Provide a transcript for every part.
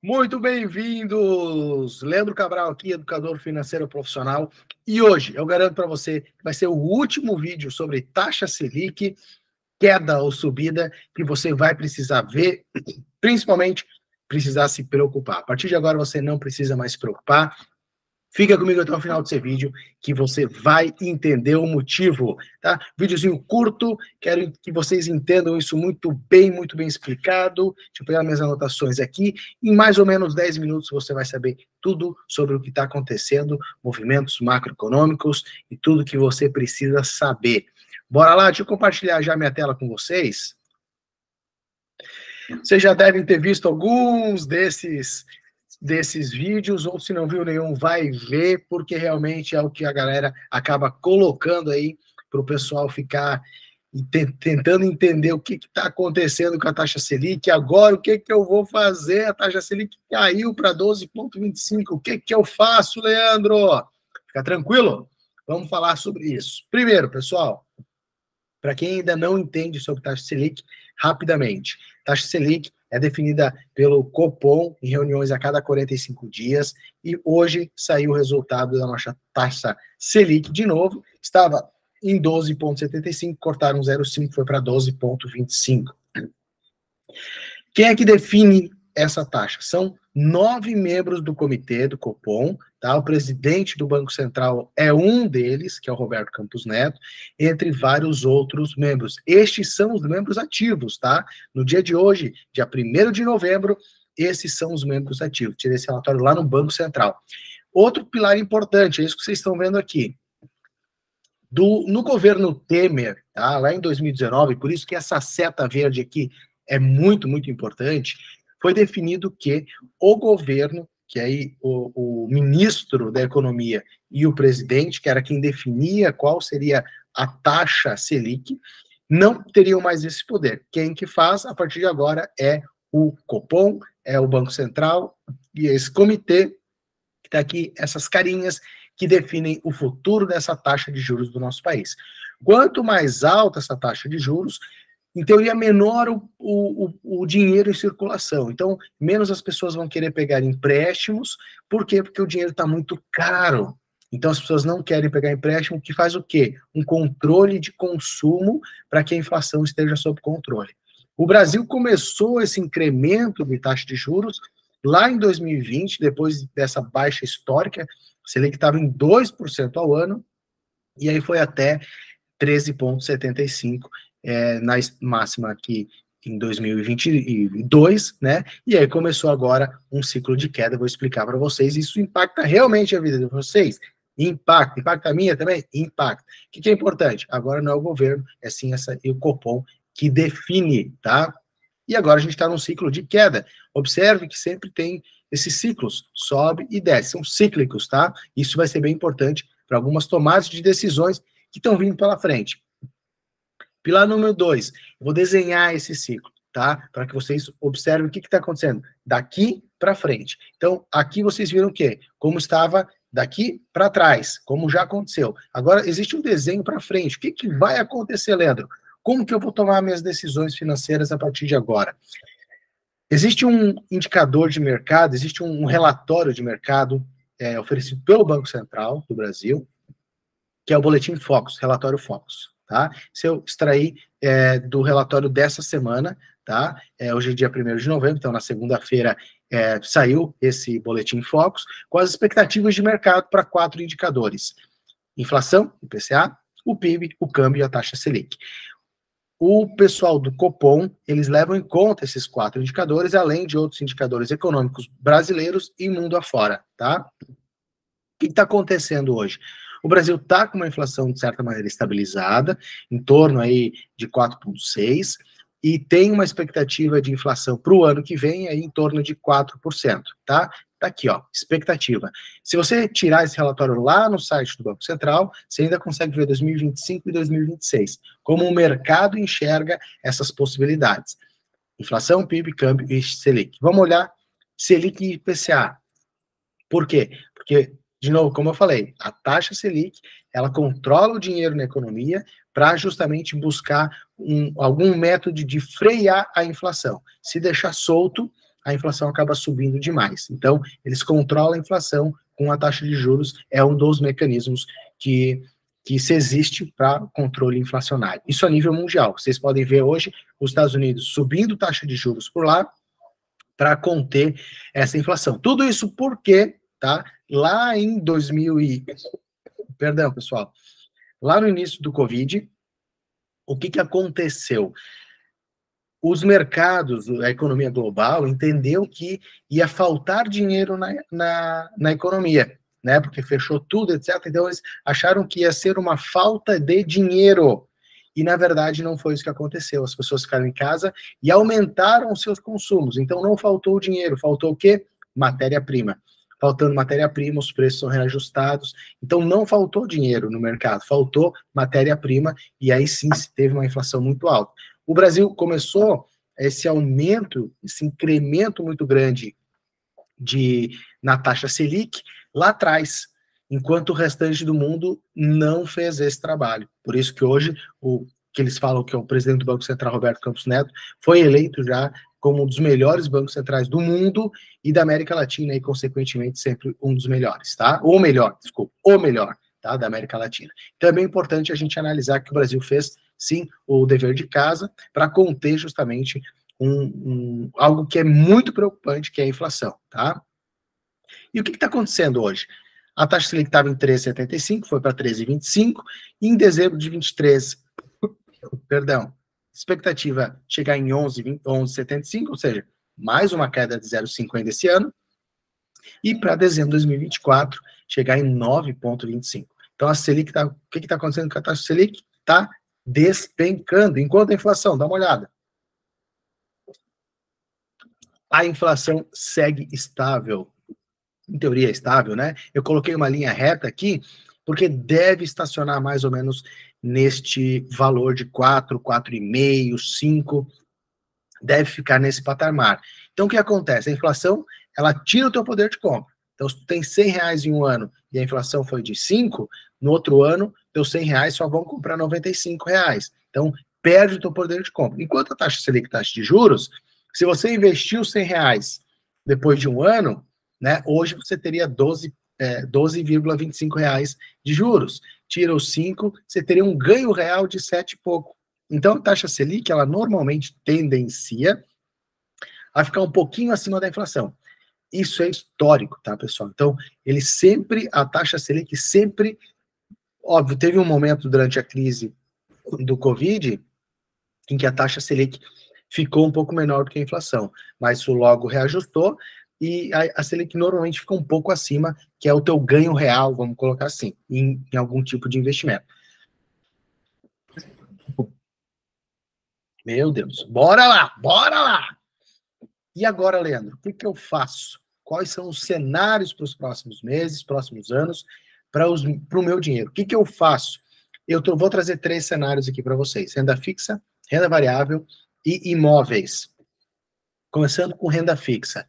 Muito bem-vindos! Leandro Cabral aqui, educador financeiro profissional. E hoje eu garanto para você que vai ser o último vídeo sobre taxa Selic, queda ou subida, que você vai precisar ver, principalmente precisar se preocupar. A partir de agora você não precisa mais se preocupar. Fica comigo até o final desse vídeo que você vai entender o motivo, tá? Videozinho curto, quero que vocês entendam isso muito bem explicado. Deixa eu pegar minhas anotações aqui. Em mais ou menos 10 minutos você vai saber tudo sobre o que está acontecendo, movimentos macroeconômicos e tudo que você precisa saber. Bora lá, deixa eu compartilhar já minha tela com vocês. Vocês já devem ter visto alguns desses vídeos, ou se não viu nenhum, vai ver, porque realmente é o que a galera acaba colocando aí para o pessoal ficar tentando entender o que está acontecendo com a taxa Selic. Agora, o que eu vou fazer? A taxa Selic caiu para 12,25. O que eu faço, Leandro? Fica tranquilo? Vamos falar sobre isso. Primeiro, pessoal, para quem ainda não entende sobre taxa Selic, rapidamente. Taxa Selic é definida pelo Copom em reuniões a cada 45 dias e hoje saiu o resultado da nossa taxa Selic de novo, estava em 12,75, cortaram 0,5, foi para 12,25. Quem é que define essa taxa? São 9 membros do comitê do Copom, tá? O presidente do Banco Central é um deles, que é o Roberto Campos Neto, entre vários outros membros. Estes são os membros ativos, tá? No dia de hoje, dia 1º de novembro, esses são os membros ativos. Tirei esse relatório lá no Banco Central. Outro pilar importante, é isso que vocês estão vendo aqui. No governo Temer, tá? Lá em 2019, por isso que essa seta verde aqui é muito importante, foi definido que o governo, que aí o ministro da Economia e o presidente, que era quem definia qual seria a taxa Selic, não teriam mais esse poder. Quem que faz, a partir de agora, é o Copom, é o Banco Central, e esse comitê, que está aqui, essas carinhas, que definem o futuro dessa taxa de juros do nosso país. Quanto mais alta essa taxa de juros, em teoria, menor o dinheiro em circulação. Então, menos as pessoas vão querer pegar empréstimos. Por quê? Porque o dinheiro está muito caro. Então, as pessoas não querem pegar empréstimo, que faz o quê? Um controle de consumo para que a inflação esteja sob controle. O Brasil começou esse incremento de taxa de juros lá em 2020, depois dessa baixa histórica, Selic estava em 2% ao ano, e aí foi até 13,75%, na máxima aqui em 2022, né? E aí começou agora um ciclo de queda, vou explicar para vocês. Isso impacta realmente a vida de vocês? Impacta a minha também? Impacta. O que é importante? Agora não é o governo, é sim o Copom que define, tá? E agora a gente está num ciclo de queda. Observe que sempre tem esses ciclos, sobe e desce, são cíclicos, tá? Isso vai ser bem importante para algumas tomadas de decisões que estão vindo pela frente. Pilar número 2, vou desenhar esse ciclo, tá? Para que vocês observem o que está acontecendo daqui para frente. Então, aqui vocês viram o quê? Como estava daqui para trás, como já aconteceu. Agora, existe um desenho para frente. O que vai acontecer, Leandro? Como que eu vou tomar minhas decisões financeiras a partir de agora? Existe um indicador de mercado, existe um relatório de mercado oferecido pelo Banco Central do Brasil, que é o Boletim Focus, relatório Focus, tá? Se eu extrair do relatório dessa semana, tá? Hoje é dia 1º de novembro, então na segunda-feira saiu esse Boletim Focus, com as expectativas de mercado para 4 indicadores: inflação, IPCA, o PIB, o câmbio e a taxa Selic. O pessoal do Copom, eles levam em conta esses 4 indicadores, além de outros indicadores econômicos brasileiros e mundo afora, tá? O que está acontecendo hoje? O Brasil está com uma inflação, de certa maneira, estabilizada, em torno aí de 4,6%, e tem uma expectativa de inflação para o ano que vem aí em torno de 4%, tá? Tá aqui, ó, expectativa. Se você tirar esse relatório lá no site do Banco Central, você ainda consegue ver 2025 e 2026, como o mercado enxerga essas possibilidades. Inflação, PIB, câmbio e Selic. Vamos olhar Selic e IPCA. Por quê? Porque, de novo, como eu falei, a taxa Selic, ela controla o dinheiro na economia para justamente buscar algum método de frear a inflação. Se deixar solto, a inflação acaba subindo demais. Então, eles controlam a inflação com a taxa de juros, é um dos mecanismos que se existe para controle inflacionário. Isso a nível mundial. Vocês podem ver hoje os Estados Unidos subindo taxa de juros por lá para conter essa inflação. Tudo isso porque, tá? Lá em 2000 e... Perdão, pessoal. Lá no início do Covid, o que aconteceu? Os mercados, a economia global, entendeu que ia faltar dinheiro na economia, né? Porque fechou tudo, etc. Então, eles acharam que ia ser uma falta de dinheiro. E, na verdade, não foi isso que aconteceu. As pessoas ficaram em casa e aumentaram seus consumos. Então, não faltou dinheiro. Faltou o quê? Matéria-prima. Faltando matéria-prima, os preços são reajustados. Então, não faltou dinheiro no mercado. Faltou matéria-prima e aí sim se teve uma inflação muito alta. O Brasil começou esse aumento, esse incremento muito grande na taxa Selic lá atrás, enquanto o restante do mundo não fez esse trabalho. Por isso que hoje, o que eles falam que é o presidente do Banco Central, Roberto Campos Neto, foi eleito já como um dos melhores bancos centrais do mundo e da América Latina, e consequentemente sempre um dos melhores, tá? O melhor, tá? Da América Latina. Então é bem importante a gente analisar que o Brasil fez, sim, o dever de casa para conter justamente algo que é muito preocupante, que é a inflação, tá? E o que está acontecendo hoje? A taxa Selic estava em 13,75, foi para 13,25, e em dezembro de 23, expectativa chegar em 11,75, ou seja, mais uma queda de 0,50 esse ano, e para dezembro de 2024, chegar em 9,25. Então, a Selic o que está acontecendo com a taxa Selic? Está despencando, enquanto a inflação, dá uma olhada. A inflação segue estável. Em teoria estável, né? Eu coloquei uma linha reta aqui, porque deve estacionar mais ou menos neste valor de 4, 4,5, 5, deve ficar nesse patamar. Então, o que acontece? A inflação, ela tira o teu poder de compra. Então, se tu tem 100 reais em um ano e a inflação foi de 5, no outro ano, teus 100 reais só vão comprar 95 reais. Então, perde o teu poder de compra. Enquanto a taxa Selic, taxa de juros, se você investiu 100 reais depois de um ano, né, hoje você teria 12,25 reais de juros. Tira os 5, você teria um ganho real de 7 e pouco. Então, a taxa Selic, ela normalmente tendencia a ficar um pouquinho acima da inflação. Isso é histórico, tá, pessoal? Então, a taxa Selic sempre, óbvio, teve um momento durante a crise do Covid em que a taxa Selic ficou um pouco menor do que a inflação, mas isso logo reajustou, e a Selic normalmente fica um pouco acima, que é o teu ganho real, vamos colocar assim, em algum tipo de investimento. Meu Deus, bora lá! E agora, Leandro, o que eu faço? Quais são os cenários para os próximos meses, próximos anos, para o meu dinheiro? O que eu faço? Vou trazer 3 cenários aqui para vocês: renda fixa, renda variável e imóveis. Começando com renda fixa.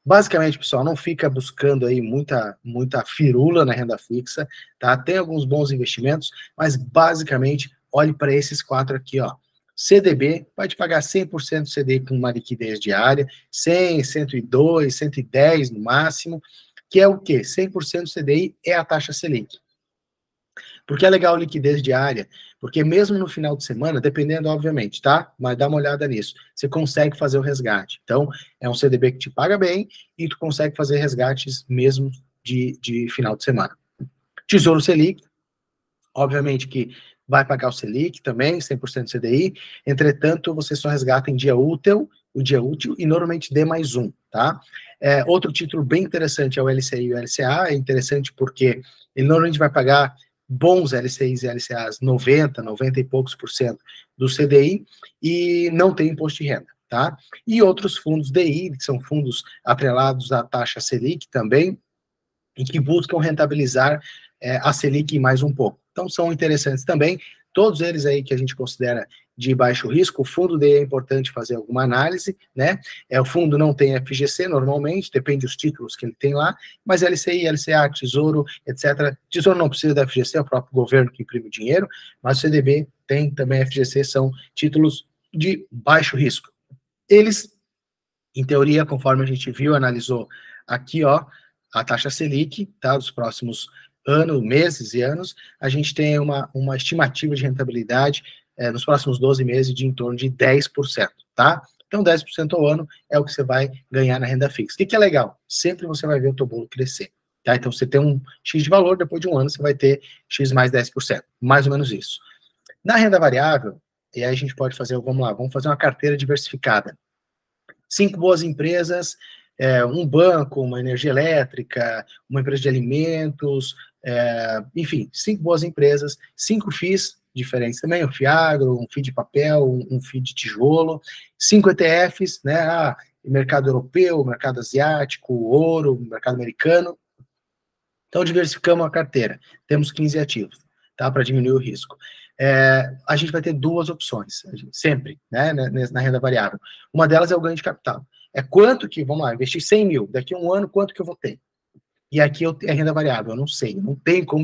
Basicamente, pessoal, não fica buscando aí muita firula na renda fixa, tá? Tem alguns bons investimentos, mas basicamente, olhe para esses 4 aqui, ó. CDB, vai te pagar 100% CDI com uma liquidez diária, 100, 102, 110 no máximo, que é o quê? 100% CDI é a taxa Selic. Por que é legal a liquidez diária? Porque mesmo no final de semana, dependendo, obviamente, tá? Mas dá uma olhada nisso. Você consegue fazer o resgate. Então, é um CDB que te paga bem e tu consegue fazer resgates mesmo de final de semana. Tesouro Selic, obviamente que vai pagar o Selic também, 100% CDI. Entretanto, você só resgata em dia útil, e normalmente D+1, tá? Outro título bem interessante é o LCI e o LCA. É interessante porque ele normalmente vai pagar bons LCIs e LCAs, 90 e poucos % do CDI, e não tem imposto de renda, tá? E outros fundos DI, que são fundos atrelados à taxa Selic também, e que buscam rentabilizar a Selic mais um pouco. Então, são interessantes também, todos eles aí que a gente considera de baixo risco. O fundo DI é importante fazer alguma análise, né? O fundo não tem FGC normalmente, depende dos títulos que ele tem lá, mas LCI, LCA, Tesouro, etc. Tesouro não precisa da FGC, é o próprio governo que imprime o dinheiro, mas o CDB tem também FGC, são títulos de baixo risco. Eles Em teoria, conforme a gente viu, analisou aqui, ó, a taxa Selic, tá, dos próximos anos, meses e anos, a gente tem uma estimativa de rentabilidade nos próximos 12 meses de em torno de 10%, tá? Então, 10% ao ano é o que você vai ganhar na renda fixa. O que é legal? Sempre você vai ver o teu bolo crescer, tá? Então, você tem um X de valor, depois de um ano você vai ter X mais 10%, mais ou menos isso. Na renda variável, e aí a gente pode fazer, vamos lá, vamos fazer uma carteira diversificada. 5 boas empresas, um banco, uma energia elétrica, uma empresa de alimentos, enfim, 5 boas empresas, 5 FIIs diferentes também, um FII agro, um FII de papel, um FII de tijolo, 5 ETFs, né, mercado europeu, mercado asiático, ouro, mercado americano. Então, diversificamos a carteira, temos 15 ativos, tá, para diminuir o risco. A gente vai ter duas opções, sempre, né, na renda variável. Uma delas é o ganho de capital. É quanto que, vamos lá, investir 100 mil, daqui a um ano, quanto que eu vou ter? E aqui é renda variável, eu não sei, não tem como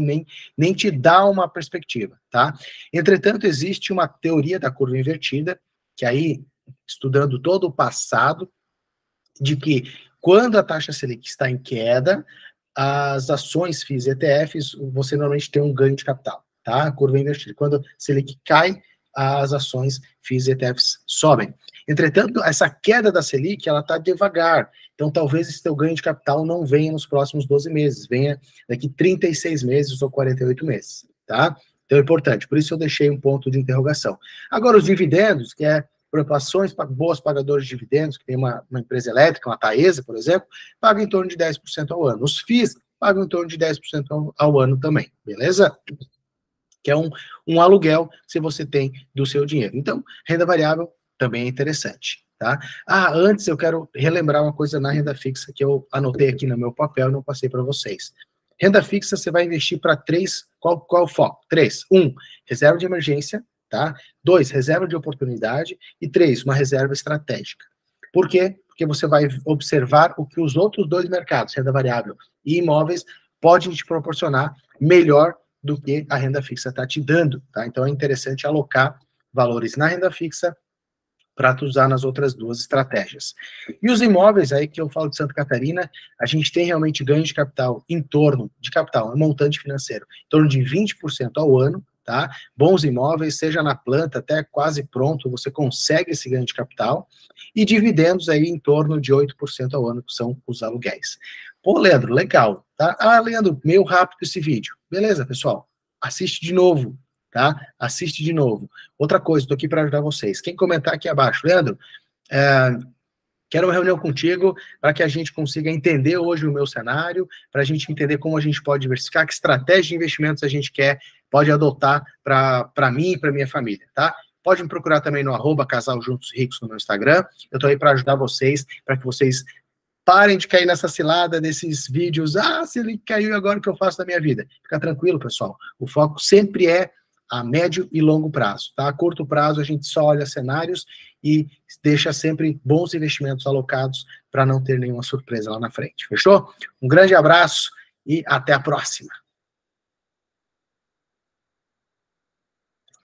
nem te dar uma perspectiva, tá? Entretanto, existe uma teoria da curva invertida, que aí, estudando todo o passado, de que quando a taxa Selic está em queda, as ações FIIs e ETFs, você normalmente tem um ganho de capital, tá? A curva invertida. Quando a Selic cai, as ações FIIs e ETFs sobem. Entretanto, essa queda da Selic, ela está devagar. Então, talvez esse teu ganho de capital não venha nos próximos 12 meses, venha daqui 36 meses ou 48 meses, tá? Então, é importante. Por isso eu deixei um ponto de interrogação. Agora, os dividendos, que é ações boas pagadoras de dividendos, que tem uma empresa elétrica, uma Taesa, por exemplo, pagam em torno de 10% ao ano. Os FIIs pagam em torno de 10% ao ano também, beleza? Que é um aluguel que você tem do seu dinheiro. Então, renda variável também é interessante, tá? Antes eu quero relembrar uma coisa na renda fixa que eu anotei aqui no meu papel e não passei para vocês. Renda fixa você vai investir para 3, qual é o foco? 3, 1, reserva de emergência, tá? 2, reserva de oportunidade, e 3, uma reserva estratégica. Por quê? Porque você vai observar o que os outros dois mercados, renda variável e imóveis, podem te proporcionar melhor do que a renda fixa está te dando, tá? Então é interessante alocar valores na renda fixa para tu usar nas outras duas estratégias. E os imóveis aí que eu falo de Santa Catarina, a gente tem realmente ganho de capital em torno de capital, um montante financeiro, em torno de 20% ao ano, tá? Bons imóveis, seja na planta até quase pronto, você consegue esse ganho de capital, e dividendos aí em torno de 8% ao ano, que são os aluguéis. Pô, Leandro, legal, tá? Leandro, meio rápido esse vídeo. Beleza, pessoal? Assiste de novo, tá? Assiste de novo. Outra coisa, estou aqui para ajudar vocês. Quem comentar aqui abaixo, Leandro, quero uma reunião contigo para que a gente consiga entender hoje o meu cenário, para a gente entender como a gente pode diversificar, que estratégia de investimentos a gente pode adotar para mim e para minha família, tá? Pode me procurar também no @casaljuntosricos no meu Instagram. Eu estou aí para ajudar vocês, para que vocês parem de cair nessa cilada desses vídeos. Se ele caiu, agora o que eu faço da minha vida? Fica tranquilo, pessoal. O foco sempre é a médio e longo prazo, tá? A curto prazo a gente só olha cenários e deixa sempre bons investimentos alocados para não ter nenhuma surpresa lá na frente, fechou? Um grande abraço e até a próxima.